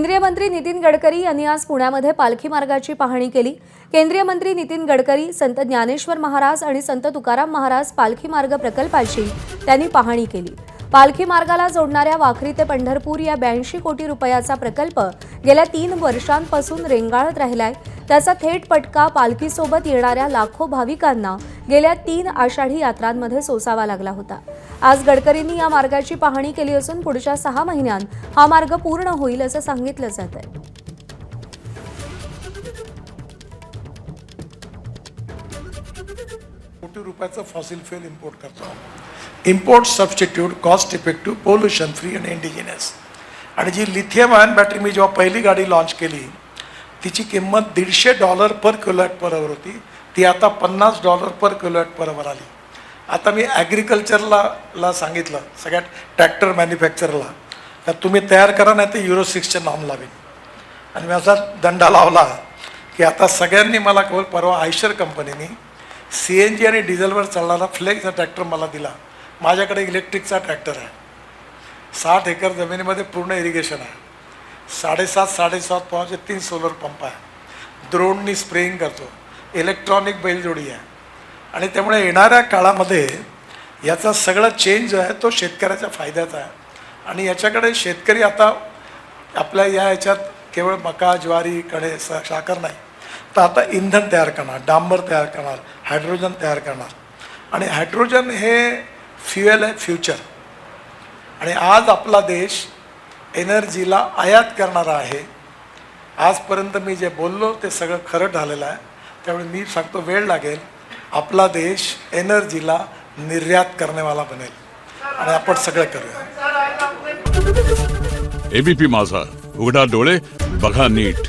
केंद्रीय मंत्री नितीन गडकरी यांनी आज पुण्यामध्ये पालखी मार्गाची पाहणी केली। केंद्रीय मंत्री नितीन गडकरी, संत ज्ञानेश्वर महाराज आणि संत तुकाराम महाराज पालखी मार्ग प्रकल्पाची त्यांनी पाहणी केली। पालखी मार्गाला जोडणाऱ्या वाखरी ते पंढरपूर या 82 कोटी रुपयाचा प्रकल्प गेल्या 3 वर्षांपासून रेंगाळत राहिलाय। त्याचा थेट फटका पालखीसोबत येणाऱ्या लाखो भाविकांना गेल्या 3 आषाढी यात्रांमध्ये सोसावा लागला होता। आज गडकरींनी या मार्गाची पाहणी केली असून पुढच्या 6 महिन्यांत हा मार्ग पूर्ण होईल असं सांगितलं जात आहे। कोटी रुपयाचं फॉसिल फ्युएल इंपोर्ट करतो। Import substitute cost effective pollution free आणि इंडिजिनस। आणि जी लिथियम आयन बॅटरी मी जेव्हा पहिली गाडी लॉन्च केली तिची किंमत $150 पर किलोवॅट पर आवर होती, ती आता $50 पर किलोवॅट पर आवर आली। आता मी ॲग्रिकल्चरला सांगितलं, सगळ्यात ट्रॅक्टर मॅन्युफॅक्चरला, तर तुम्ही तयार करा नाही तर युरो 6चे नॉर्म लावेल। आणि मी असा दंडा लावला की आता सगळ्यांनी मला खबर, परवा आयशर कंपनीने CNG आणि डिझेलवर चालणारा फ्लेक्सचा ट्रॅक्टर मला दिला। माझ्याकडे इलेक्ट्रिकचा ट्रॅक्टर आहे, 60 एकर जमिनीमध्ये पूर्ण इरिगेशन आहे, 7.5 पावरचे 3 सोलर पंप आहे, ड्रोननी स्प्रेइंग करतो, इलेक्ट्रॉनिक बैलजोडी आहे। आणि त्यामुळे येणाऱ्या काळामध्ये याचा सगळा चेंज जो आहे तो शेतकऱ्याच्या फायद्याचा आहे। आणि याच्याकडे शेतकरी आता आपल्या याच्यात केवळ मका, ज्वारी, कडे, साखर नाही, तर आता इंधन तयार करणार, डांबर तयार करणार, हायड्रोजन तयार करणार। आणि हायड्रोजन हे फ्युएल आहे फ्युचर। आणि आज आपला देश एनर्जीला आयात करणारा आहे। आजपर्यंत मी जे बोललो ते सगळं खरं झालेलं आहे। त्यामुळे मी सांगतो वेळ लागेल, आपला देश एनर्जीला निर्यात करण्यावाला बनेल आणि आपण सगळं करूया। एबीपी माझा, उघडा डोळे बघा नीट।